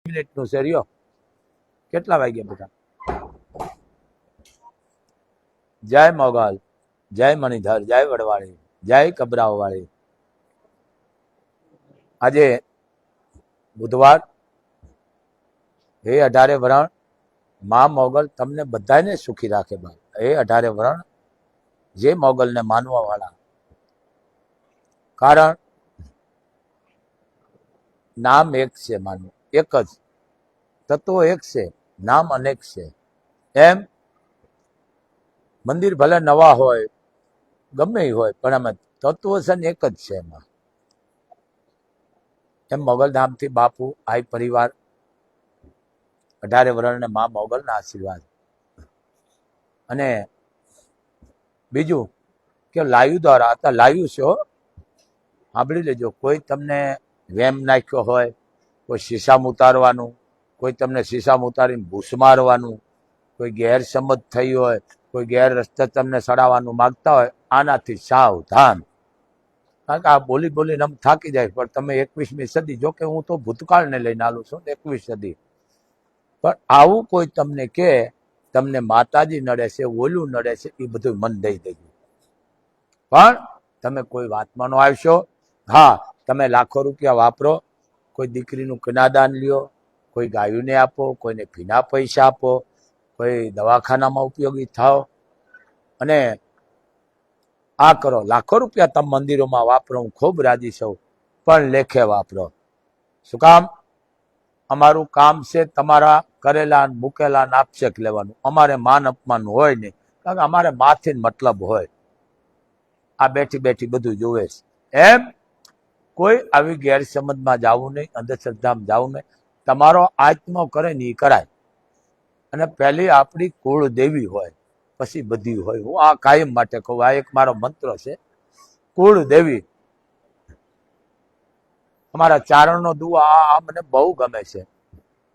મિનિટનું છે રહ્યો. કેટલા વાગ્યા બેટા? જય મોગલ, જય મણિધર, જય વડવાળી, જય કબરાઓવાળી. આજે બુધવાર, હે 18 વરણ, મા મોગલ તમને બધાને સુખી રાખે. બા હે 18 વરણ, જે મોગલને માનવા વાળા, કારણ નામ એક છે, માનવું એક જ, તત્વો એક છે, નામ અનેક છે. એમ મંદિર ભલે નવા હોય, ગમે હોય, પણ આમાં તત્વો છે ને એક જ છે. એમાં એમ મોગલધામથી બાપુ આઈ પરિવાર 18 વરણને મા મોગલના આશીર્વાદ. અને બીજું કે લાઈવ દ્વારા, आता લાઈવ શો સાંભળી લેજો. કોઈ તમને વેમ નાખ્યો હોય, કોઈ શીશામાં ઉતારવાનું, કોઈ તમને શીશામાં ઉતારીને ભૂસ મારવાનું, કોઈ ગેરસમજ થઈ હોય, કોઈ ગેર રસ્તે તમને સડાવવાનું માગતા હોય, આનાથી સાવધાન. કારણ કે આ બોલી બોલીને આમ થાકી જાય. પણ તમે 21મી સદી, જો કે હું તો ભૂતકાળને લઈને આલું છું, 21મી સદી, પણ આવું કોઈ તમને કે તમને માતાજી નડે છે, ઓલું નડે છે, એ બધું મન દઈ દેજો. પણ તમે કોઈ વાતમાં નો આવશો. હા, તમે લાખો રૂપિયા વાપરો, કોઈ દીકરીનું કન્યાદાન લ્યો, કોઈ ગાયોને આપો, કોઈને ફીના પૈસા આપો, કોઈ દવાખાનામાં ઉપયોગી થાવ, અને આ કરો. લાખો રૂપિયા તમે મંદિરોમાં વાપરો, હું ખૂબ રાજી છું, પણ લેખે વાપરો. શું કામ? અમારું કામ છે તમારા કરેલા મૂકેલા આક્ષેપ લેવાનું. અમારે માન અપમાન હોય નહીં, કારણ કે અમારે માથી મતલબ હોય. આ બેઠી બેઠી બધું જોવે છે. એમ કોઈ આવી ગેરસમજમાં જવું નહીં, અંધશ્રદ્ધામાં જવું નહીં. તમારો આત્મો કરે ને એ કરાય. અને પહેલી આપણી કુળ દેવી હોય, પછી બધી હોય. હું આ કાયમ માટે કહું, આ એક મારો મંત્ર છે, કુળ દેવી. અમારા ચારણનો દુઆ આ મને બહુ ગમે છે.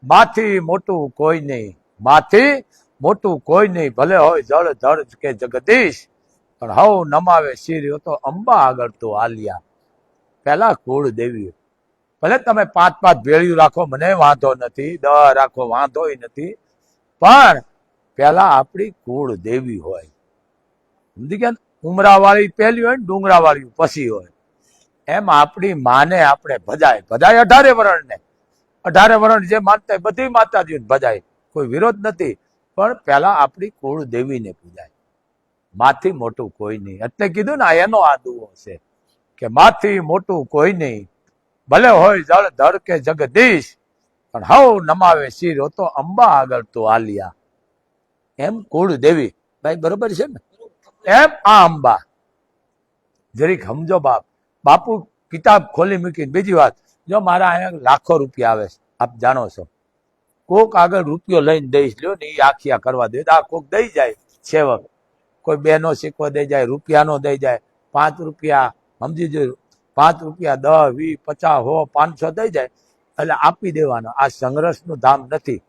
માથી મોટું કોઈ નહીં, માથી મોટું કોઈ નહીં, ભલે હોય જળ ધળ કે જગદીશ, પણ હવ નમાવે શિર તો અંબા આગળ તો આલિયા. પેલા કુળ દેવી. ભલે તમે 5-5 ભેળિયું રાખો, મને વાંધો નથી, 10 રાખો, વાંધોય નથી, પણ પેલા આપણી કુળ દેવી હોય. સમજી ગયા? ઉમરા વાળી પહેલી હોય ને ડુંગરા વાળી પછી હોય. એમ આપણી માને આપણે ભજાય. ભજાય 18 વરણને. 18 વરણ જે માનતા બધી માતાજીને ભજાય, કોઈ વિરોધ નથી, પણ પેલા આપણી કુળ દેવીને પૂજાય. માથી મોટું કોઈ નહીં. એટલે કીધું ને, એનો આ દુઓ છે કે માથી મોટું કોઈ નહીં, ભલે હોય જળ ધળ કે જગદીશ, પણ હવ નમાવે શિર તો અંબા આગળ તો આલિયા. એમ કુળ દેવી. ભાઈ બરોબર છે ને? એમ આ અંબા જરીક સમજો. બાપુ કિતાબ ખોલી મૂકીને બીજી વાત, જો મારા અહીંયા લાખો રૂપિયા આવે છે, આપ જાણો છો, કોક આગળ રૂપિયો લઈને દઈશ લ્યો ને, એ આખિયા કરવા દે. આ કોક દઈ જાય સેવક, કોઈ 2 નો સિક્કો દઈ જાય, રૂપિયાનો દઈ જાય, 5 રૂપિયા, સમજી જો, 5 રૂપિયા, 10, 20, 50, 100, 500 દઈ જાય, એટલે આપી દેવાનો. આ સંઘર્ષનું ધામ નથી.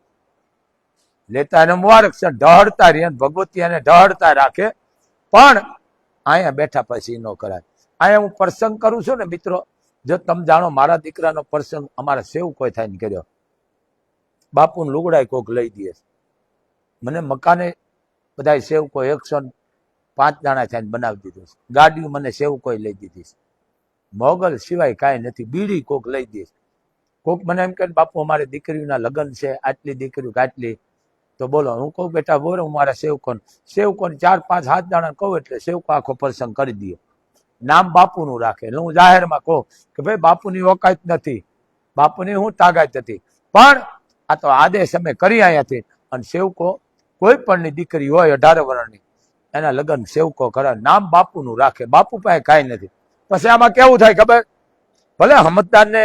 લેતા એને મુબારક છે, ઢહળતા રહે, ભગવતી એને ઢહળતા રાખે. પણ અહીંયા બેઠા પછી ન કરાય. અહીંયા હું પ્રસંગ કરું છું ને મિત્રો, જો તમે જાણો, મારા દીકરાનો પ્રસંગ અમારા સેવકોએ થઈને કર્યો. બાપુને લુગડાય કોક લઈ દે. મને મકાને બધા સેવકો 105 જણા થઈને બનાવી દીધું. ગાડીઓ મને સેવકોએ લઈ દીધી. મોગલ સિવાય કાંઈ નથી. બીડી કોક લઈ દે. કોક મને એમ કહે, બાપુ અમારે દીકરીઓના લગ્ન છે, આટલી દીકરીઓ આટલી. તો બોલો, હું કહું બેટા બોલો, હું મારા સેવકોને 4, 5, 7 જણા કહું, એટલે સેવકો આખો પ્રસંગ કરી દે. નામ બાપુનું રાખે. એટલે હું જાહેરમાં કહું કે ભાઈ બાપુની ઓકાત નથી, બાપુની હું તાકાત નથી, પણ આ તો આદેશ અમે કરી અહીંયાથી. અને સેવકો કોઈ પણની દીકરી હોય 18 વર્ષની, એના લગ્ન સેવકો કરે, નામ બાપુનું રાખે. બાપુ પાસે કાંઈ નથી. પછી આમાં કેવું થાય ખબર? ભલે સમજદારને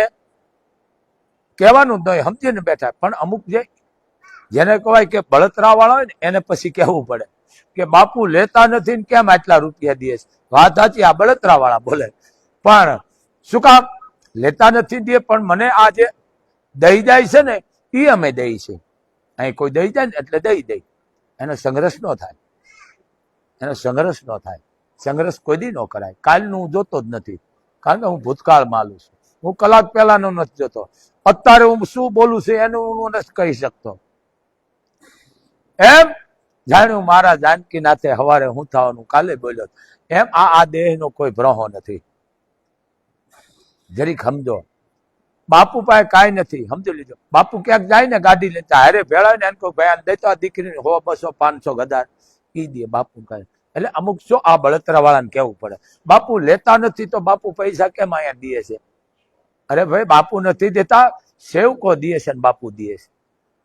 કહેવાનું જ નહીં, સમજીને બેઠા, પણ અમુક જેને કહેવાય કે બળતરા વાળા હોય ને, એને પછી કહેવું પડે કે બાપુ લેતા નથી ને કેમ આટલા રૂપિયા દે છે. વાત સાચી, આ બળતરા વાળા બોલે. પણ શું કામ લેતા નથી દે? પણ મને આ જે દઈ જાય છે ને, એ અમે દઈ છે. અહીં કોઈ દઈ જાય ને એટલે દઈ. એનો સંઘર્ષ ન થાય. એનો સંઘર્ષ ન થાય. સંઘર્ષ કોઈ દી ન કરાય. કાલનું હું જોતો જ નથી, કારણ કે હું ભૂતકાળમાં આલું છું. હું કલાક પહેલાનો નથી જોતો. અત્યારે હું શું બોલું છું એનું હું નથી કહી શકતો. એમ જાણ્યું મારા જાનકીનાથે હવારે હું થવાનું કાલે બોલ્યો એમ આ દેહનો કોઈ ભ્રહો નથી. જરીક સમજો. બાપુ પાસે કાંઈ નથી, સમજી લીધો. બાપુ ક્યાંક જાય ને ગાડી લેતા હારે ભેળાય ને એને કોઈ ભાઈ દેતો આ દીકરીને 100, 200, 500, 1000 ઈ દે બાપુ કાંઈ. એટલે અમુક શું આ બળતરા વાળાને કેવું પડે, બાપુ લેતા નથી તો બાપુ પૈસા કેમ અહીંયા દે છે? અરે ભાઈ બાપુ નથી દેતા, સેવકો દે છે ને બાપુ દે છે.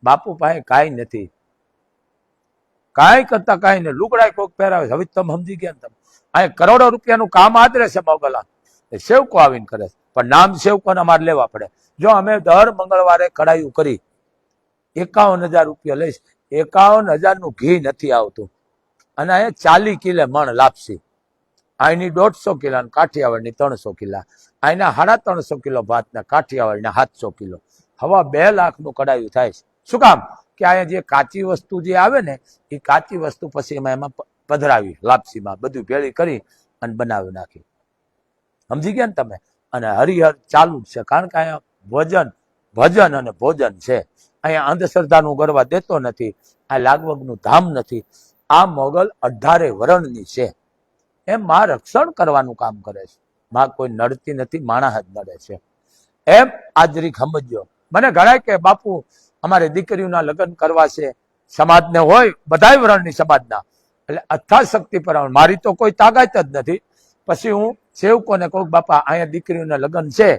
બાપુ પાસે કાંઈ નથી, કાંઈ કરતા કાંઈ નહીં. લુગડાય કોઈક પહેરાવે. હવે તમે સમજી ગયા ને, તમે અહીં કરોડો રૂપિયાનું કામ આદરે છે મોગલા, સેવકો આવીને કરે છે. પણ નામ સેવકોને અમારે લેવા પડે. જો અમે દર મંગળવારે કડાયું કરી 51,000 રૂપિયા લઈશ, 51,000 ઘી નથી આવતું. અને અહીંયા 40 કિલે મણ લાપસી, અહીંની 150 કિલા, કાઠિયાવાડની 300 કિલા, અહીંના 350 કિલો ભાત ને કાઠિયાવાડના 700 કિલો. હવા 2 લાખનું કડાયું થાય છે. શું કામ? કે અહીંયા જે કાચી વસ્તુ જે આવે ને એ કાચી વસ્તુ પછી એમાં પધરાવી, લાપસીમાં બધું ભેળી કરી અને બનાવી નાખી. સમજી ગયા ને તમે? અને હરિહર ચાલુ જ છે, કારણ કે અહીંયા ભજન અને ભોજન છે. અહીંયા અંધશ્રદ્ધાનું ગરવા દેતો નથી, આ લાગવગનું ધામ નથી. આ મોગલ 18 વરણની છે. એમ માં રક્ષણ કરવાનું કામ કરે છે. માં કોઈ નડતી નથી, માણસ જ નડે છે. એમ આજરી સમજો. મને ઘણા કે બાપુ અમારે દીકરીઓના લગ્ન કરવા છે, સમાજને હોય બધાય વરણની સમાજના, એટલે અથાશક્તિ પર મારી તો કોઈ તાકાત જ નથી. પછી હું સેવકોને કહું બાપા અહીંયા દીકરીઓના લગ્ન છે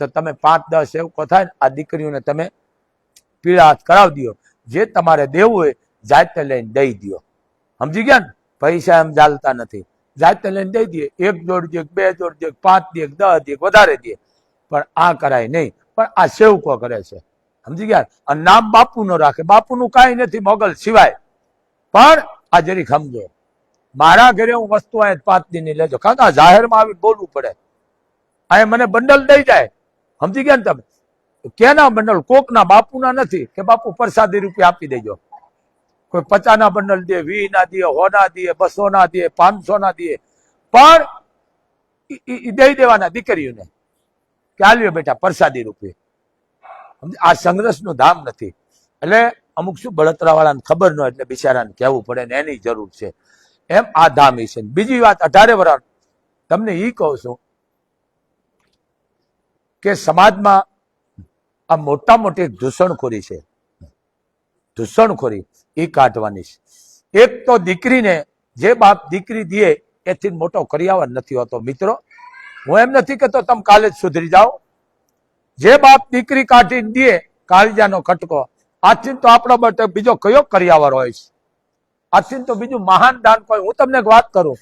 તો તમે 5-10 સેવકો થાય ને આ દીકરીઓને તમે પીળા હાથ કરાવી દો, જે તમારે દેવું હોય જાતે લઈને દઈ દો. સમજી ગયા ને? પૈસા એમ ચાલતા નથી, જાતે લઈને દઈ દે. 1 જોડ દે, 2 જોડ દે, 5 દે, 10 દે, વધારે દે, પણ આ કરાય નહીં. પણ આ સેવકો કરે છે. સમજી ગયા? અને નામ બાપુ નો રાખે. બાપુનું કાંઈ નથી મોગલ સિવાય. પણ આ જરી સમજો. મારા ઘરે હું વસ્તુ અહીંયા 5 દિનની લેજો, કારણ કે આ જાહેરમાં આવી બોલવું પડે. અહીંયા મને બંડલ દઈ જાય. સમજી ગયા ને તમે? કેના બંડલ? કોકના, બાપુના નથી કે બાપુ પ્રસાદી રૂપિયા આપી દેજો. કોઈ 50 ના બંડલ દે, 20 ના દે, 100 ના દે, 200 ના દે, 500 ના દે, પણ દઈ દેવાના દીકરીઓને કે આલ્યો બેટા પ્રસાદી રૂપે. આ સંઘર્ષનું ધામ નથી. એટલે અમુક શું બળતરા વાળાને ખબર ન હોય એટલે બિચારાને કહેવું પડે ને એની જરૂર છે. એમ આ ધામ છે. બીજી વાત 18 વરણ તમને એ કહું છું કે સમાજમાં આ મોટા મોટી દૂષણખોરી છે. દૂષણખોરી એ કાઢવાની છે. એક તો દીકરીને જે બાપ દીકરી દે એથી મોટો કરિયાવર નથી હોતો. મિત્રો હું એમ નથી કહેતો તમે કાલે જ સુધરી જાઓ. જે બાપ દીકરી કાઢીને દે કાળજાનો ખટકો, આથી તો આપણો માટે બીજો કયો કરિયાવર હોય છે? આથી તો બીજું મહાન દાન કોઈ. હું તમને એક વાત કરું.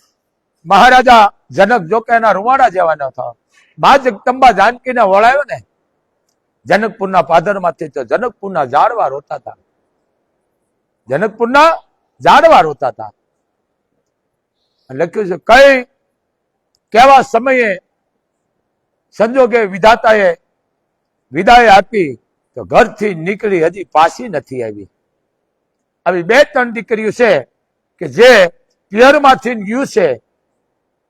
મહારાજા જનક જો કે એના રૂવાડા જેવા ન થવા, મા જગદંબા જાનકીને વળાયો ને જનકપુરના પાદરમાંથી, તો જનકપુરના ઝાડવા રોતા હતા. જનકપુરના ઝાડવા રોતા હતા. લખ્યું છે કઈ કેવા સમયે સંજોગે વિધાતાએ વિદાય આપી તો ઘરથી નીકળી હજી પાછી નથી આવી. આવી 2-3 દીકરીઓ છે કે જે પિયરમાંથી ગયું છે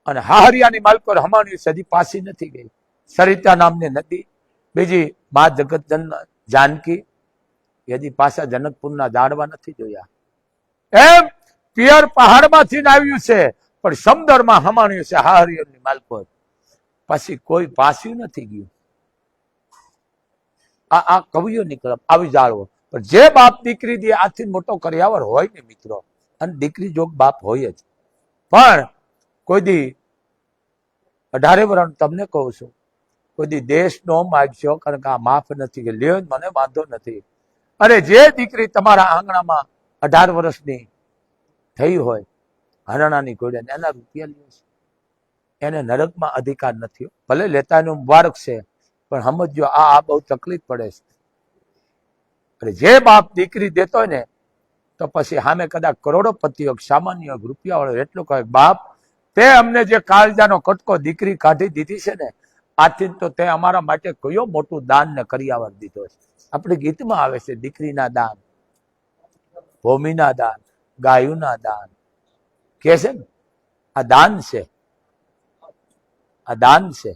અને હાહરિયાની માલકો હમાણ્યું છે, હજી પાછી નથી ગઈ. સરિતા નામની નદી, બીજી મા જગત જાનકી, હજી પાછા જનકપુરના ઝાડવા નથી જોયા. એમ પિયર પહાડમાંથી આવ્યું છે પણ સમુદ્રમાં હમાણ્યું છે હાહરિયાની માલકો, પછી કોઈ પાછું નથી ગયું. આ કવિઓ નીકળે આવી જાળવો. પણ જે બાપ દીકરી દે આથી મોટો કરિયાવર હોય ને મિત્રો, અને દીકરી જોગ બાપ હોય જ. પણ કોઈ દી 18 વરણ તમને કહું છું, કોઈ દી દેશ નો માગશો, કારણ કે આ માફ નથી કે લ્યો મને વાંધો નથી. અરે જે દીકરી તમારા આંગણામાં 18 વર્ષની થઈ હોય, હરણાની ઘોડે એના રૂપિયા લ્યો છે, એને નરકમાં અધિકાર નથી. ભલે લેતા એનું મુબારક છે, પણ સમજો આ બહુ તકલીફ પડે છે. અરે જે બાપ દીકરી દેતો હોય ને તો પછી સામે કદાચ કરોડોપતિ હોય, સામાન્ય રૂપિયા વાળો, એટલું કહે બાપ તે અમને જે કાળજાનો કટકો દીકરી કાઢી દીધી છે ને, આથી તો તે અમારા માટે કયો મોટું દાન ને કરિયાવર દીધો છે. આપણી ગીતમાં આવે છે દીકરીના દાન, ભૂમિના દાન, ગાયુના દાન, કે છે ને આ દાન છે. આ દાન છે.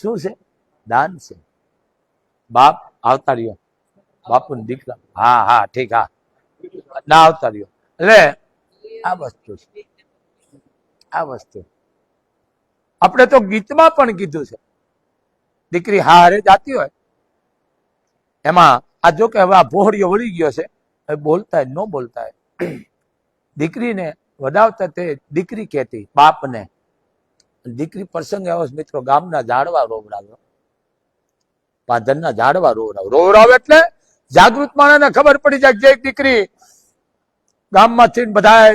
શું છે? દાન છે. બાપ આવતા રહ્યો, બાપુ ને દીકરા, હા હા ઠીક, હા ના આવતા રહ્યો. એટલે આ વસ્તુ છે, આ વસ્તુ આપણે તો ગીતમાં પણ કીધું છે, દીકરી હારે જાતી હોય એમાં આ જો કે હવે આ ભોહરીઓ વળી ગયો છે, હવે બોલતા ન બોલતા દીકરીને વધાવતા તે દીકરી કહેતી બાપને. દીકરી પ્રસંગ એવો મિત્રો, ગામના ઝાડવા રોવડાવ્યો, પાદરના ઝાડવા રોવડાવે એટલે જાગૃત માણસને ખબર પડી જાય જે દીકરી ગામમાંથી બધા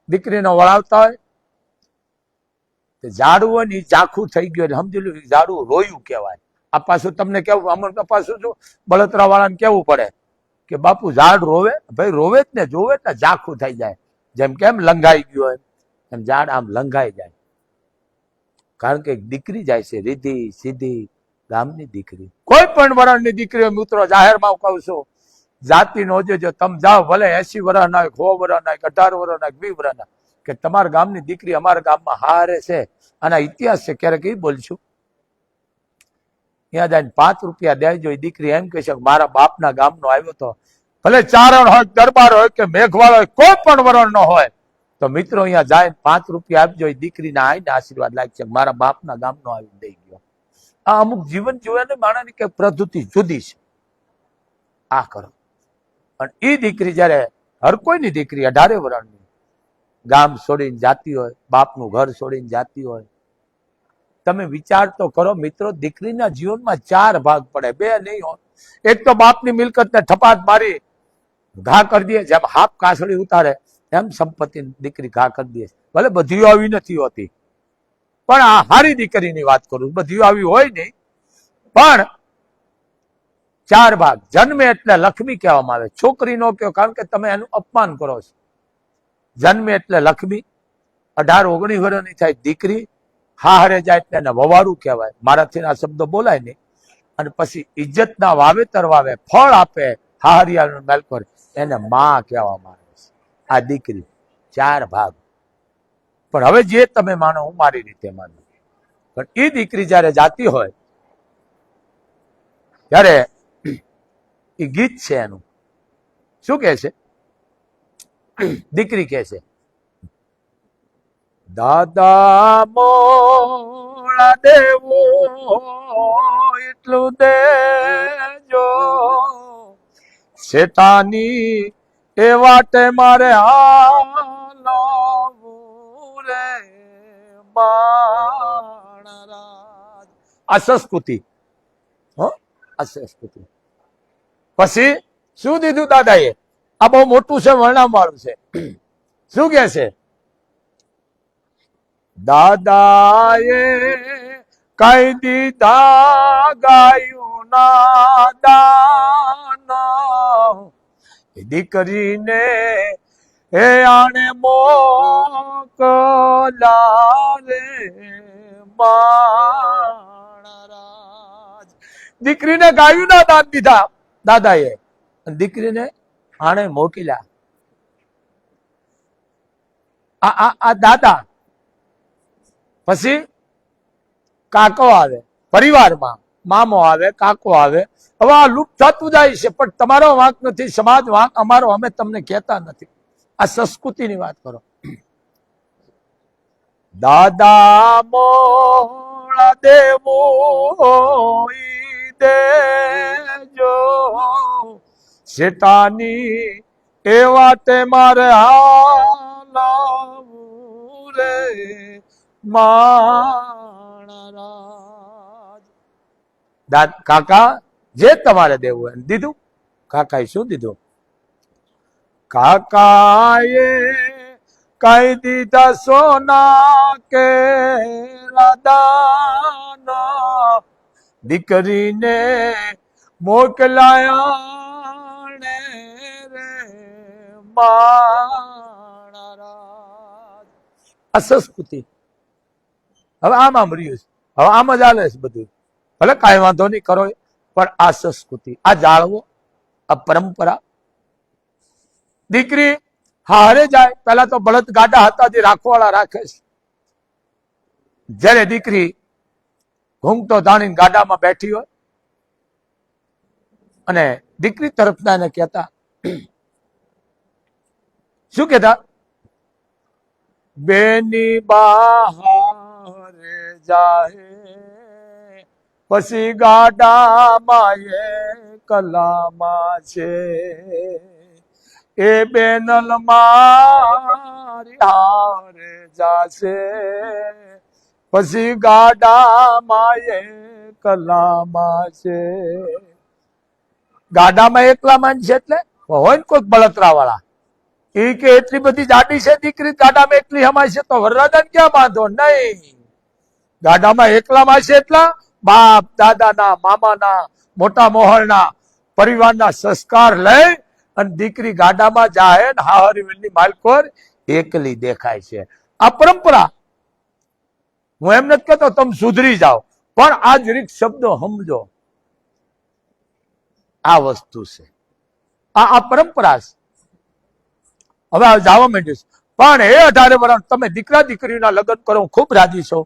દીકરીને વળાવતા હોય ઝાડવું ને ઝાખું થઈ ગયું એટલે સમજી લો ઝાડવું રોયું કહેવાય. આ પાછું તમને કેવું, અમર પાછું શું બળતરા વાળાને કેવું પડે કે બાપુ ઝાડ રોવે, ભાઈ રોવે જ ને, જોવે ને ઝાખું થઈ જાય. જેમ કેમ લંઘાઈ ગયું હોય એમ ઝાડ આમ લંઘાઈ જાય, કારણ કે દીકરી જાય છે રીધી સીધી ગામની દીકરી. કોઈ પણ વરણની દીકરીઓ મિત્રો જાહેરમાં કહું છું, જાતિ નો જો તમે જાઓ ભલે 80 વર્ષ ના 100 વર્ષ ના 18 વર્ષ ના 20 વર્ષ ના, કે તમારા ગામની દીકરી અમારા ગામમાં હારે છે. આના ઇતિહાસ છે, ક્યારેક એ બોલશું. ત્યાં જઈને 5 રૂપિયા દેજો, એ દીકરી એમ કહે છે મારા બાપના ગામનો આવ્યો તો, ભલે ચારણ હોય, દરબાર હોય કે મેઘવાળ હોય, કોઈ પણ વરણ નો હોય, તો મિત્રો અહીંયા જાય 5 રૂપિયા આપજો, એ દીકરીના આઈને આશીર્વાદ લાગશે મારા બાપના ગામનો આવી દઈ ગયો. આ અમુક જીવન જીવવાની માણસની કે પ્રવૃત્તિ જુદી છે. આ કરો. પણ એ દીકરી જયારે હર કોઈની દીકરી 18 વર્ષની ગામ છોડીને જાતી હોય, બાપનું ઘર છોડીને જાતી હોય, તમે વિચાર તો કરો મિત્રો, દીકરીના જીવનમાં 4 ભાગ પડે, 2 નહીં હોય. એક તો બાપની મિલકતને ઠપાત મારી ઘા કરી દે, જેમ હાફ કાસળી ઉતારે એમ સંપત્તિ દીકરી ઘા કરી દે. ભલે બધી આવી નથી હોતી, પણ આ હારી દીકરીની વાત કરું, બધી આવી હોય નહીં, પણ 4 ભાગ. જન્મે એટલે લક્ષ્મી કહેવામાં આવે, છોકરી નો કહો કારણ કે તમે એનું અપમાન કરો છો. જન્મે એટલે લક્ષ્મી, 18-19 વર્ષની થાય દીકરી, હારે જાય એટલે એને વવારું કહેવાય, મારાથી આ શબ્દો બોલાય નહીં. અને પછી ઇજ્જતના વાવેતર વાવે, ફળ આપે, હાહરિયાનું મેલ કરે, એને માં કહેવામાં આવે છે. આ દીકરી 4 ભાગ. પણ હવે જે તમે માનો, હું મારી રીતે માનું, પણ એ દીકરી જયારે જાતી હોય ત્યારે એ ગીત છે એનું, શું કે છે? દીકરી કે છે દાદા મોળા દેવો એટલું દેજો, શેતાની એ વાટે મારે હાલવું રે બાણરાજ. આ સંસ્કૃતિ, આ સંસ્કૃતિ. પછી શું દીધું દાદાએ? આ બહુ મોટું છે, વર્ણમ વાળું છે. શું કે છે? દાદાએ કઈ દીધા ગાયું ના દાન, દીકરીને એ આણે મોકલા રે બાણરાજ. દીકરીને ગાયું ના દાન દીધા દાદાએ, દીકરીને આણે મોકલ્યા. આ દાદા. પછી કાકો આવે પરિવારમાં, મામો આવે, કાકો આવે. હવે આ લુપ્ત થતું જાય છે, પણ તમારો વાંક નથી, સમાજ વાંક અમારો, અમે તમને કહેતા નથી. આ સંસ્કૃતિની વાત કરો. દાદા મોળા દેવો દેજો, શેતાની એ વાતે મારે હાલવું રે માણરાજ. કાકા જે તમારે દેવું હોય દીધું. કાકાએ શું દીધું? કાકાએ કઈ દીધા સોના કે દાન, દીકરીને મોકલાયા રે માણરાજ. આ સંસ્કૃતિ હવે આમાં મર્યું છે, હવે આમ જ હાલે છે બધું. ભલે કાંઈ વાંધો નહીં કરો, પણ આ સંસ્કૃતિ, આ જાળવો, આ પરંપરા. દીકરી હારે જાય, પેલા તો બળદ ગાડા હતા જે રાખવાળા રાખે છે. જયારે દીકરી ઘૂંઘતો તાણીને ગાડામાં બેઠી હોય, અને દીકરી તરફના એને કહેતા, શું કહેતા? બેની બહાર જાહે પછી ગાડામાં કલામાં છે, એ બેનલ મારી હારે જાશે પછી ગાડામાં કલામાં છે. ગાડામાં એકલામાં છે એટલે હોય ને કોઈક બળતરા વાળા, એ કે એટલી બધી જાડી છે દીકરી, ગાડામાં એકલી હમાય છે તો વરરાજાને ક્યાં બાંધો? નહીં, ગાડામાં એકલામાં છે એટલા બાપ દાદાના મામાના મોટા મોહલના પરિવારના સંસ્કાર લઈ અને દીકરી ગાડામાં જાય ને હાહરીની માલકોર એકલી દેખાય છે. આ પરંપરા. હું એમ નથી કહેતો તમે સુધરી જાઓ, પણ આ જરીક શબ્દો સમજો. આ વસ્તુ છે, આ પરંપરા છે. હવે જવા માંડ્યું છે. પણ એ 18 વર્ષ તમે દીકરા દીકરીના લગ્ન કરો, હું ખૂબ રાજી છું.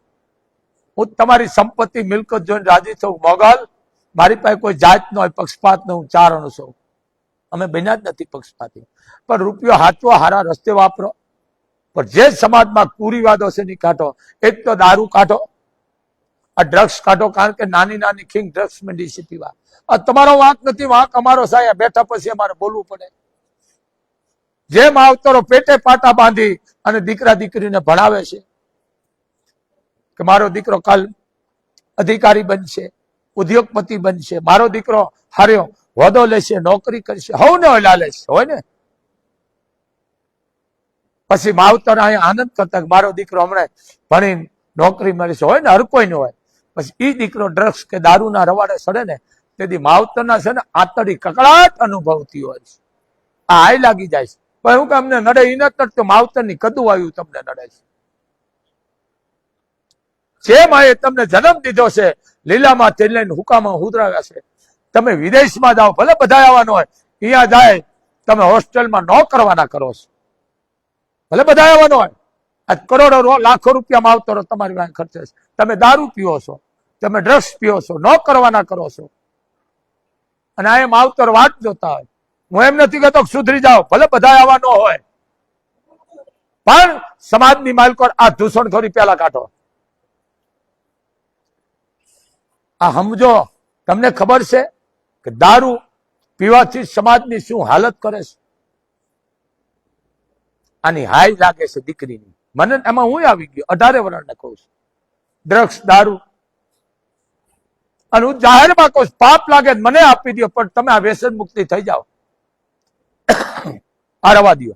હું તમારી સંપત્તિ મિલકત જોઈને રાજી છું. મોગલ, મારી પાસે કોઈ જાત નો પક્ષપાત ન, હું ચારણ છું. અમે બન્યા જ નથી પક્ષપાતી. પણ રૂપિયો હાચવો, હારા રસ્તે વાપરો. પણ જે સમાજમાં કુરીવાદો છે ની કાઢો. એક તો દારૂ કાઢો, આ ડ્રગ્સ કાઢો, કારણ કે નાની નાની ખીંગ ડ્રગ્સ મંડી છે પીવા. આ તમારો વાંક નથી, વાંક અમારો સાયા. બેઠા પછી અમારે બોલવું પડે. જે માવતરો પેટે પાટા બાંધી અને દીકરા દીકરીને ભણાવે છે કે મારો દીકરો કાલ અધિકારી બનશે, ઉદ્યોગપતિ બનશે, મારો દીકરો હાર્યો હોદ્દો લેશે, નોકરી કરશે, હવને લાલે છે, હોય ને. પછી માવતર અહીંયા આનંદ કરતા કે મારો દીકરો હમણાં ભણી નોકરી મળશે, હોય ને, હર કોઈ ન હોય. પછી ઈ દીકરો ડ્રગ્સ કે દારૂના રવાડે સડે ને, તેથી માવતરના છે ને આંતળી કકડાટ અનુભવતી હોય છે. આ હાય લાગી જાય છે. પણ હું કે અમને નડે ઈ નથી નડતો, માવતરની કદું આવ્યું તમને નડે છે. જે માએ તમને જન્મ દીધો છે, લીલામાં તે લઈને હુકામાં હુદરાવ્યા છે. તમે વિદેશમાં જાઓ, ભલે બધા આવવાનું હોય, અહીંયા જાય તમે હોસ્ટેલમાં ન કરવાના કરો છો, ભલે બધા આવવાનો હોય. આ કરોડો લાખો રૂપિયા માવતરો તમારી પાસે ખર્ચે છે. તમે દારૂ પીઓ છો, તમે ડ્રગ્સ પીઓ છો, ન કરવાના કરો છો. અને આ માવતર વાટ જોતા હોય. હું એમ નથી કહેતો સુધરી જાઓ, ભલે બધા આવવાનો હોય, પણ સમાજની માલકોર આ દૂષણખોરી પેલા કાઢો. આ સમજો. તમને ખબર છે કે દારૂ પીવાથી સમાજની શું હાલત કરે છે? આની હાય લાગે છે દીકરીની. મને એમાં હું આવી ગયો, 18 વર્ષને કહું છું. ડ્રગ્સ, દારૂ, અને હું જાહેરમાં કહું, પાપ લાગે મને આપી દો, પણ તમે આ વ્યસન મુક્તિ થઈ જાઓ. આ રવા દો.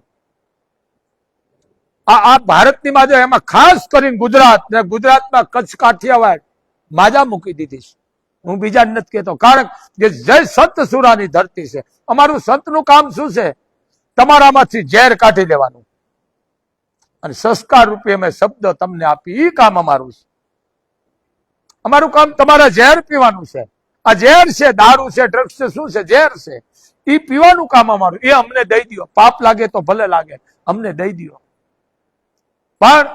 આ ભારતની માજો, એમાં ખાસ કરીને ગુજરાત ને ગુજરાતમાં કચ્છ કાઠિયાવાડ માજા મૂકી દીધી છે. હું બીજા નથી કહેતો, કારણ કે જય સંત સુરાની ધરતી છે. અમારું સંતનું કામ શું છે? તમારામાંથી ઝેર કાઢી લેવાનું અને સંસ્કાર રૂપે અમે શબ્દ તમને આપી, એ કામ અમારું છે. અમારું કામ તમારા ઝેર પીવાનું છે. આ ઝેર છે, દારૂ છે, ડ્રગ્સ છે, શું છે? ઝેર છે. એ પીવાનું કામ અમારું. એ અમને દઈ દો. પાપ લાગે તો ભલે લાગે, અમને દઈ દો. પણ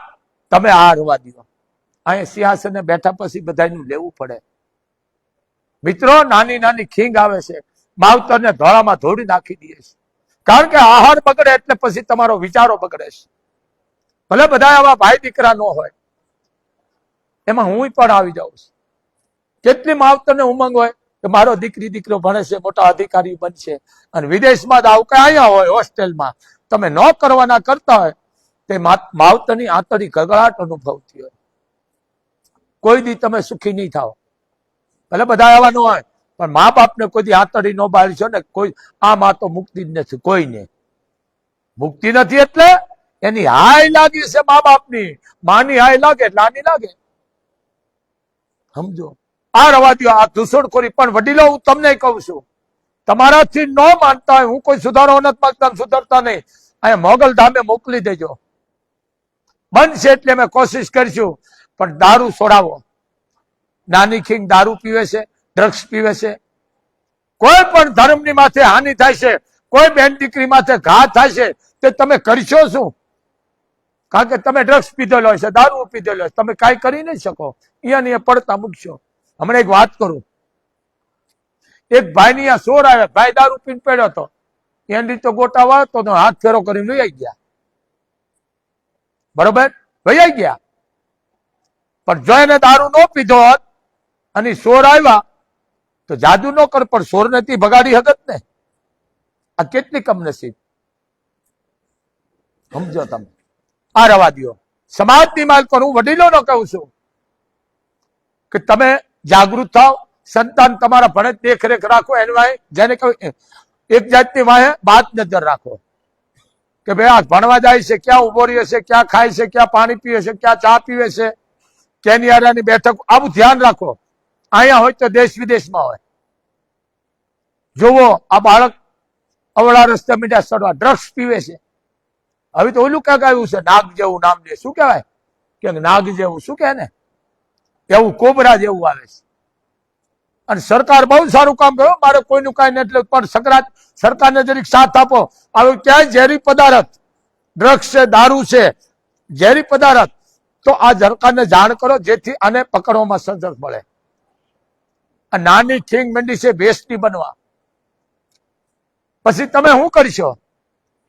તમે આ રવા દો. અહીંયા સિંહાસને બેઠા પછી બધાનું લેવું પડે. મિત્રો, નાની નાની ખીંગ આવે છે, માવતરને ધોળામાં ધોડી નાખી દે છે. કારણ કે આહાર બગડે એટલે પછી તમારો વિચારો બગડે છે. ભલે બધા આવા ભાઈ દીકરા ન હોય, એમાં હું પણ આવી જાઉં છું. કેટલી માવતરને ઉમંગ હોય કે મારો દીકરી દીકરો ભણે છે, મોટા અધિકારી બનશે, અને વિદેશમાં જ આવું કે અહીંયા હોય હોસ્ટેલમાં તમે ન કરવાના કરતા હોય, તે માવતરની આંતળી ગગડાટ અનુભવતી હોય. કોઈ દી તમે સુખી નહીં થાવ. ભલે બધા આવવાનું હોય, પણ મા બાપને કોઈ દી આંતળી ન બાળશો ને, કોઈ આ માં તો મુક્તિ જ નથી. કોઈને મુક્તિ નથી. એટલે એની હાય લાગી છે મા બાપની. માની હાય લાગે એટલે આની લાગે. સમજો. આ રવા દો, આ દૂષણખોરી. પણ વડીલો, હું તમને કહું છું, તમારાથી ન માનતા હોય, હું કોઈ સુધારો નથી માંગતા, સુધરતા નહીં, અહીંયા મોગલ ધામે મોકલી દેજો. બનશે એટલે અમે કોશિશ કરીશું. પણ દારૂ છોડાવો. નાની ખીંગ દારૂ પીવે છે, ડ્રગ્સ પીવે છે. કોઈ પણ ધર્મની માથે હાનિ થાય છે, કોઈ બેન દીકરી માથે ઘા થાય છે, તે તમે કરશો શું? કારણ કે તમે ડ્રગ્સ પીધેલો છે, દારૂ પીધેલો છે, તમે કાંઈ કરી નહીં શકો. અહીંયા પડતા મૂકશો. હમણાં એક વાત કરું. એક ભાઈની આ સોર આવ્યા, ભાઈ દારૂ પીને પડ્યો હતો, એની તો ગોટાવા તો હાથ ફેરો કરીને વહી ગયા, બરોબર વહી ગયા. પણ જો એને દારૂ ન પીધો હોત અને સોર આવ્યા તો જાદુ ન કર, પણ સોર નથી ભગાડી હકત ને. આ કેટલી કમનસીબ, સમજો તમે. આ રવા દો. સમાજની માલકો હું વડીલોનો કહું છું કે તમે જાગૃત થાવ, સંતાન તમારા ભણે દેખરેખ રાખો, એની જેને કહ્યું એક જાતની વાહે બાદ નજર રાખો કે ભાઈ આ ભણવા જાય છે, ક્યાં ઉભો રહ્યો છે, ક્યાં ખાય છે, ક્યાં પાણી પીવે છે, ક્યાં ચા પીવે છે, કેની આરાની બેઠક, આવું ધ્યાન રાખો. અહીંયા હોય તો દેશ વિદેશમાં હોય. જોવો આ બાળક અવળા રસ્તે મીઠા સડવા ડ્રગ્સ પીવે છે. હવે તો ઓલું ક્યાંક આવ્યું છે, નાગ જેવું નામ લે, શું કહેવાય કે નાગ જેવું, શું કહે ને, એવું કોબરા જેવું આવે છે. અને સરકાર બહુ સારું કામ કર્યું, મારે કોઈનું કાંઈ નહીં, એટલે પણ સરકારને જરીક સાથ આપો. હવે ક્યાંય ઝેરી પદાર્થ, ડ્રગ્સ છે, દારૂ છે, ઝેરી પદાર્થ, તો આ સરકારને જાણ કરો જેથી આને પકડવામાં સજગ મળે. આ નાની થીંગ મંડી છે વેસ્ટની બનવા, પછી તમે શું કરશો?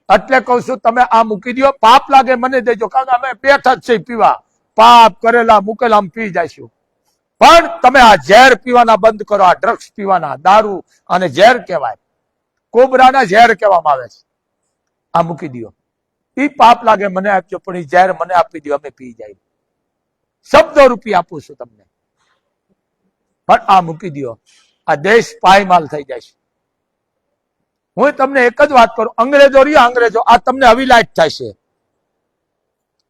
એટલે કઉ છું તમે આ મૂકી દો, પાપ લાગે મને દેજો, કારણ કે અમે બેઠા જ છે પીવા, પાપ કરેલા મૂકેલા આમ પી જઈશું. પણ તમે આ ઝેર પીવાના બંધ કરો. આ ડ્રગ્સ પીવાના, દારૂ અને ઝેર કહેવાય, કોબરાના ઝેર કહેવામાં આવે છે. આ મૂકી દો. એ પાપ લાગે મને આપજો, પણ એ ઝેર મને આપી દો, અમે પી જાય. શબ્દો રૂપિયા આપું છું તમને, પણ આ મૂકી દો. આ દેશ પાયમાલ થઈ જાય છે. હું તમને એક જ વાત કરું, અંગ્રેજો રહ્યા, અંગ્રેજો આ તમને અવિલાઈટ થાય છે.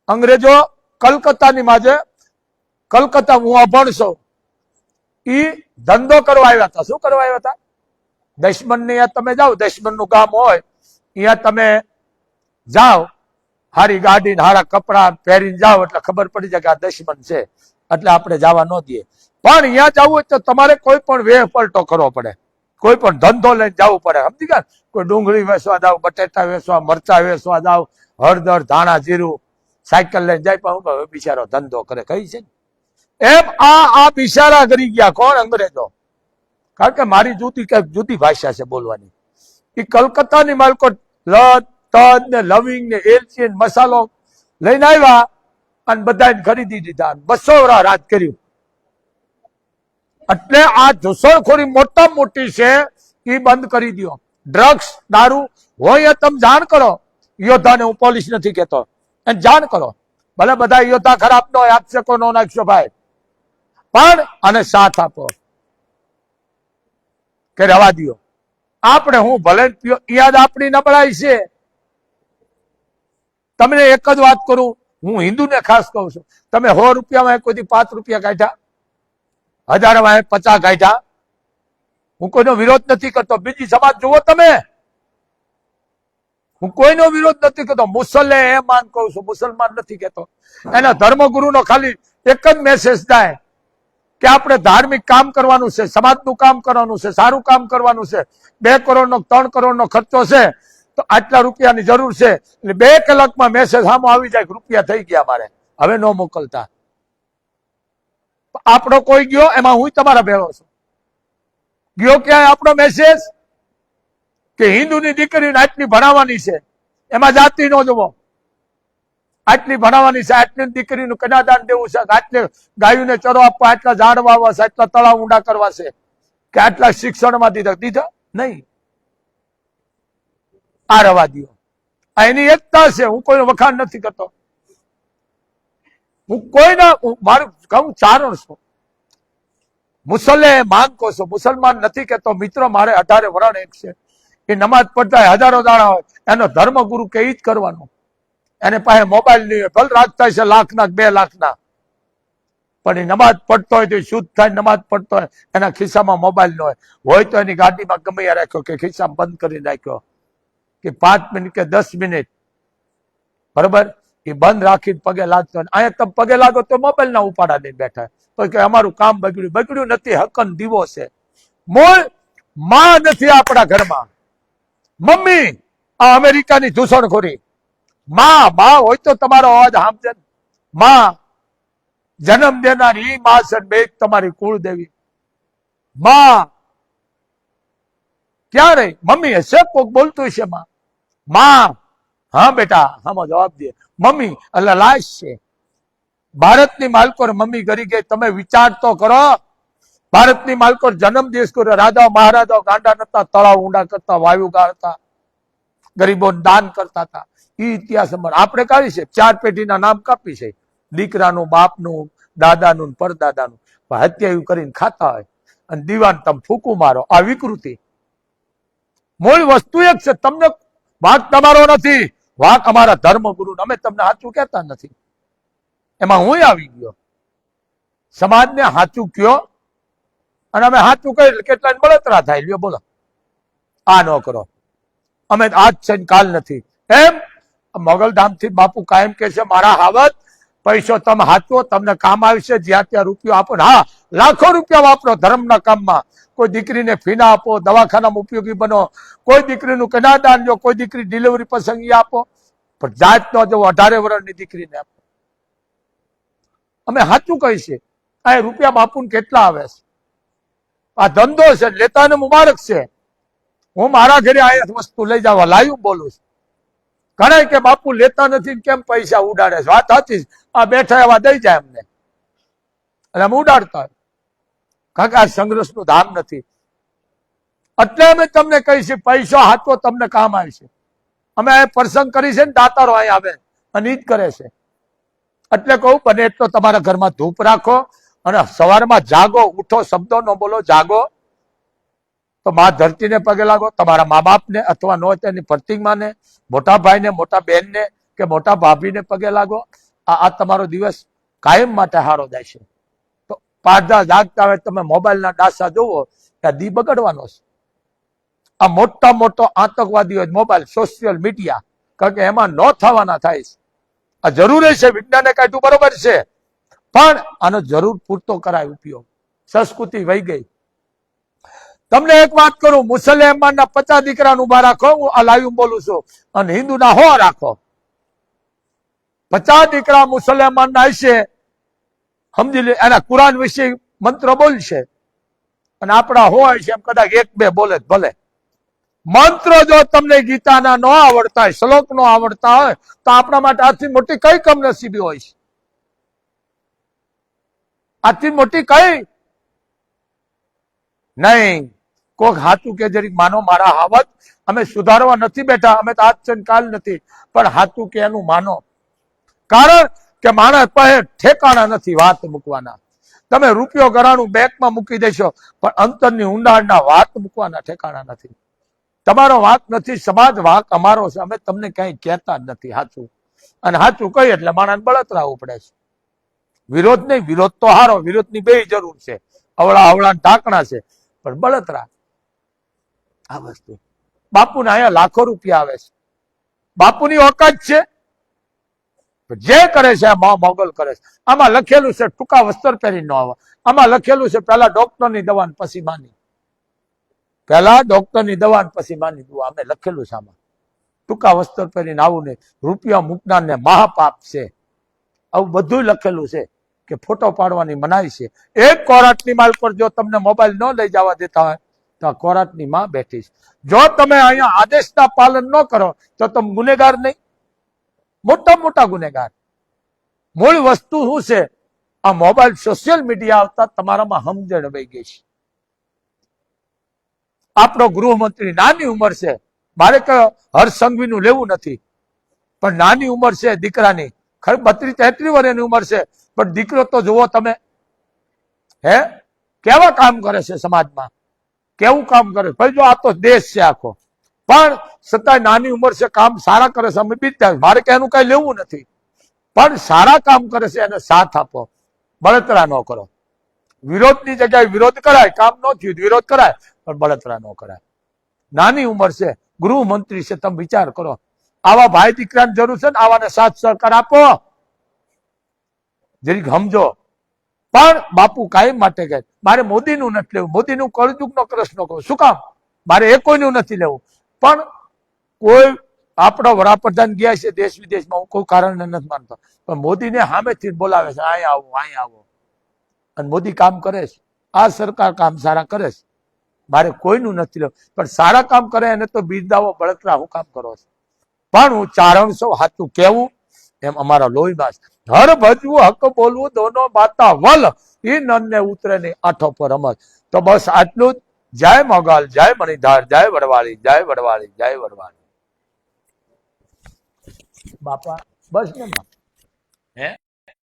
અંગ્રેજો કલકત્તાની માજે, કલકત્તા હું અભણ છું, ઈ ધંધો કરવા આવ્યા હતા. શું કરવા આવ્યા હતા? દશમન ને તમે જાઓ, દશમન નું ગામ હોય, અહીંયા તમે જાઓ, હારી ગાડી હારા કપડા પહેરીને જાઓ એટલે ખબર પડી જાય કે આ દશમન છે, એટલે આપણે જવા ન દઈએ. પણ અહીંયા જવું હોય તો તમારે કોઈ પણ વેહ પલટો કરવો પડે, કોઈ પણ ધંધો લઈને જવું પડે, સમજી ગયા? કોઈ ડુંગળી વેચવા જાવ, બટેટા વેચવા, મરચા વેચવા જાવ, હળદર, ધાણા, જીરું, સાયકલ લઈને જાય, પણ બિચારો ધંધો કરે, કઈ છે એમ. આ બિચારા કરી ગયા કોણ? અંગ્રેજો. કારણ કે મારી જુદી ભાષા છે બોલવાની. એ કલકત્તાની માલકો લત તદ ને લવિંગ ને એલચી મસાલો લઈને આવ્યા અને બધાને ખરીદી દીધા, 200 વર્ષ રાજ કર્યું. એટલે આ ઘૂસણખોરી મોટા મોટી છે, એ બંધ કરી દો. ડ્રગ્સ દારૂ હોય તમે જાણ કરો. યોદ્ધાને હું પોલીસ નથી કહેતો, એને જાણ કરો. ભલે બધા યોદ્ધા ખરાબ ન હોય, આક્ષેપો ન નાખશો ભાઈ, પણ અને સાથ આપો કે રવા દો. આપણે હું ભલે યાદ આપણી નબળાઈ છે. તમને એક જ વાત કરું, હું હિન્દુને ખાસ કહું છું, તમે 100 રૂપિયામાં કોઈ 5 રૂપિયા કાઢ્યા, 1000 માં 50 કાઢ્યા, હું કોઈનો વિરોધ નથી કરતો. બીજી સમાજ જુઓ તમે, હું કોઈનો વિરોધ નથી કરતો. મુસલ્લે એ માન કહું છું, મુસલમાન નથી કહેતો. એના ધર્મગુરુનો ખાલી એક જ મેસેજ થાય કે આપણે ધાર્મિક કામ કરવાનું છે, સમાજનું કામ કરવાનું છે, સારું કામ કરવાનું છે. 2 કરોડનો 3 કરોડનો ખર્ચો છે તો આટલા રૂપિયાની જરૂર છે, એટલે 2 કલાકમાં મેસેજ સામો આવી જાય, રૂપિયા થઈ ગયા મારે, હવે ન મોકલતા. આપણો કોઈ ગયો એમાં હું તમારા ભેળો છું. ગયો ક્યાંય આપણો મેસેજ કે હિન્દુની દીકરીને આટલી ભણાવવાની છે, એમાં જાતિ ન જોવો, આટલી ભણાવવાની છે, આટલી દીકરીનું કન્યાદાન દેવું છે, આટલી ગાયોને ચરો આપવા, આટલા ઝાડ વાવવા છે, આટલા તળાવ ઊંડા કરવા છે, કે આટલા શિક્ષણમાં દીધા નહીં. આ રવા દો. આ એની એકતા છે. હું કોઈનો વખાણ નથી કરતો, હું કોઈના મારું કહું ચારણ છું. મુસલ્લે માંગ કહો છો, મુસલમાન નથી કેતો. મિત્રો મારે 18 વરણ એક છે, એ નમાજ પડતા હજારો દાણા હોય, એનો ધર્મગુરુ કે ઈ જ કરવાનો. એને પાસે મોબાઈલ નહીં હોય, ભલે રાખતા છે 1 લાખના 2 લાખના, પણ એ નમાજ પડતો હોય તો શુદ્ધ થાય. નમાજ પડતો હોય, એના ખિસ્સામાં મોબાઈલ ન હોય તો એની ગાડીમાં ગમે રાખ્યો કે ખિસ્સામાં બંધ કરી રાખ્યો, કે 5 મિનિટ કે 10 મિનિટ, બરોબર, એ બંધ રાખીને પગે લાગતો. અહીંયા તમે પગે લાગો તો મોબાઈલ ના ઉપાડા લઈને બેઠા, તો કે અમારું કામ બગડ્યું નથી. હકન દીવો છે. મૂળ માં નથી આપણા ઘરમાં. મમ્મી આ અમેરિકાની ઘૂસણખોરી. માં હોય તો તમારો અવાજ સાંભળે. માં જન્મ દેનારી માં છે, બે તમારી કુળદેવી માં. ક્યાં રહી? મમ્મી હશે, કોક બોલતું હશે. માં, હા બેટા, આમાં જવાબ દે, મમ્મી એટલે લાશ છે. ભારતની માલકોર મમ્મી કરી ગઈ. તમે વિચાર તો કરો, ભારતની માલકોર જન્મ દિવસ કર્યો. રાજા મહારાજાઓ ગાંડા નતા, તળાવ ઊંડા કરતા, વાયુ ગાળતા, ગરીબોને દાન કરતા હતા. એ ઇતિહાસ આપણે કાઢી છે. 4 પેઢીના નામ કાપી છે, દીકરાનું, બાપનું, દાદાનું, પરદાદાનું. હત્યા કરીને ખાતા હોય અને દીવાન તમે ફૂકું મારો. આ વિકૃતિ. મૂળ વસ્તુ એક છે. તમને વાંક તમારો નથી, વાંક અમારા ધર્મગુરુ. અમે તમને સાચું કહેતા નથી. એમાં હું આવી ગયો. સમાજને સાચું કયો અને અમે સાચું કહી કેટલા બળતરા થાય. લ્યો બોલો, આ ન કરો. અમે આજ છે કાલ નથી. એમ મોગલધામ થી બાપુ કાયમ કે છે, મારા હાવત પૈસો તમે હાચવો, તમને કામ આવશે. જ્યાં ત્યાં રૂપિયો આપો. હા, લાખો રૂપિયા વાપરો ધર્મના કામમાં. કોઈ દીકરીને ફીના આપો, દવાખાનામાં ઉપયોગી બનો, કોઈ દીકરીનું કન્યાદાન લો, કોઈ દીકરી ડિલિવરી પ્રસંગી આપો, પણ જાત નો જો 18 વર્ષની દીકરીને આપો. અમે સાચું કહી છે. આ રૂપિયા બાપુને કેટલા આવે છે? આ ધંધો છે, લેતાને મુબારક છે. હું મારા ઘરે અહીંયા વસ્તુ લઈ જવા લાયું બોલું છું. ઘણા કે બાપુ લેતા નથી, કેમ પૈસા ઉડાડે છે? વાત સાચી. આ બેઠા એવા દઈ જાય અમને અને અમે ઉડાડતા હોય. કારણ કે આ સંઘર્ષ નું ધામ નથી. એટલે અમે તમને કહી છે, પૈસો હાથો તમને કામ આવશે. અમે પ્રસંગ કરી છે ને, દાતારો અહીં આવે અને ઈ જ કરે છે. એટલે કહું, બને એટલો તમારા ઘરમાં ધૂપ રાખો અને સવારમાં જાગો, ઉઠો, શબ્દો ન બોલો, જાગો તો મા ધરતીને પગે લાગો. તમારા મા બાપને અથવા નો તેની પ્રતિમાને, મોટા ભાઈને, મોટા બહેનને કે મોટા ભાભીને પગે લાગો. આ તમારો દિવસ કાયમ માટે હારો જાય છે. તો પારધા જાગતા હોય તમે મોબાઈલના ડાસા જોવો, ત્યાં દી બગડવાનો છે. આ મોટા મોટો આતંકવાદી હોય મોબાઈલ, સોશિયલ મીડિયા, કારણ કે એમાં ન થવાના થાય છે. આ જરૂરી છે, વિજ્ઞાને કાઢ્યું બરોબર છે, પણ આનો જરૂર પૂરતો કરાય ઉપયોગ. સંસ્કૃતિ વહી ગઈ. તમને એક વાત કરું, મુસલમાનના 50 દીકરાનું ઉભા રાખો, હું આ લાઈવ બોલું છું, અને હિન્દુના 100 રાખો. 50 દીકરા મુસલમાનના હશે, સમજી લે, એના કુરાન વિશે મંત્ર બોલશે, અને આપણા હોય છે એમ કદાચ 1-2 બોલે ભલે. મંત્ર જો તમને ગીતાના ન આવડતા હોય, શ્લોક ન આવડતા હોય, તો આપણા માટે આથી મોટી કઈ કમનસીબી હોય છે? આથી મોટી કઈ નહીં. કોક હાચું કે જરીક માનો મારા હાવત. અમે સુધારવા નથી બેઠા, અમે તો આજ છે કાલ નથી, પણ હાચું કે એનું માનો. કારણ કે માણસ પાસે ઠેકાણા નથી વાત મૂકવાના. તમે રૂપિયો ગરાણું બેંકમાં મૂકી દેશો, પણ અંતરની ઊંડાણના વાત મૂકવાના ઠેકાણા નથી. તમારો વાંક નથી, સમાજ વાંક અમારો છે. અમે તમને કઈ કહેતા જ નથી હાચું. અને હાચું કહી એટલે માણસ બળતરાવું પડે છે. વિરોધ નહીં, વિરોધ તો હારો, વિરોધની બે જરૂર છે. અવળા અવળા ઢાંકણા છે, પણ બળતરા આ વસ્તુ. બાપુને અહીંયા લાખો રૂપિયા આવે છે. બાપુની ઓકાત છે, જે કરે છે આ મોગલ કરે છે. આમાં લખેલું છે ટૂંકા વસ્ત્ર પહેરી ન આવે. આમાં લખેલું છે પહેલા ડોક્ટરની દવા પછી માની, પહેલા ડોક્ટરની દવા પછી માની દુઆ. અમે લખેલું છે આમાં. ટૂંકા વસ્ત્ર પહેરીને આવું નહીં, રૂપિયા મૂકનારને મહાપાપ છે, આવું બધું લખેલું છે. કે ફોટો પાડવાની મનાઈ છે. એક કોરાટની માલ પર જો તમને મોબાઈલ ન લઈ જવા દેતા હોય તો આ કોરાટની માં બેઠી છે. જો તમે અહીંયા આદેશના પાલન ન કરો તો તમે ગુનેગાર નહીં, મોટા મોટા ગુનેગાર. મૂળ વસ્તુ શું છે? આ મોબાઈલ, સોશિયલ મીડિયા આવતા તમારામાં સમજણ વહી ગઈ છે. આપણો ગૃહમંત્રી નાની ઉંમર છે, મારે કે હર્ષ સંઘવીનું લેવું નથી, પણ નાની ઉંમર છે દીકરાની, ખરે 32-33 વર્ષની ઉંમર છે, પણ દીકરો તો જુઓ તમે, હે કેવા કામ કરે છે સમાજમાં, કેવું કામ કરે. ભાઈ જો આ તો દેશ છે આખો, પણ છતાંય નાની ઉંમર છે, કામ સારા કરે છે. અમે બીતા, મારે કે એનું કઈ લેવું નથી, પણ સારા કામ કરે છે એને સાથ આપો, બળતરા ન કરો. વિરોધની જગ્યાએ વિરોધ કરાય, કામ ન થયું વિરોધ કરાય, પણ બળતરા ન કરાય. નાની ઉંમર છે, ગૃહમંત્રી છે, તમે વિચાર કરો. આવા ભાઈ દીકરાની જરૂર છે ને, આવાને સાથ સહકાર આપો, જરીક સમજો. પણ બાપુ કાયમ માટે કહે મારે મોદીનું નથી લેવું, મોદીનું કળયુગનો કૃષ્ણ કહું. શું કામ? મારે એ કોઈનું નથી લેવું. પણ કોઈ આપણો વડાપ્રધાન ગયા છે દેશ વિદેશમાં, હું કોઈ કારણ નથી માનતો, પણ મોદીને સામેથી બોલાવે છે, અહીંયા આવો, અહીંયા આવો. અને મોદી કામ કરે છે, આ સરકાર કામ સારા કરે છે. મારે કોઈનું નથી લેવું, પણ સારા કામ કરે એને તો બિરદાવો, બળતરા હું કામ કરો છો? પણ હું ચારણસો સાચું કેવું એમ અમારા લોહીમાં છે. હર ભજવું હક બોલવું દોનો માતા વલ, એ નનને ઉતરે નહીં આઠો પર અમર. તો બસ આટલું જ. જય મોગલ, જય મણિધાર, જય વડવાળી, જય વડવાળી, જય વડવાળી. બાપા બસ ને હે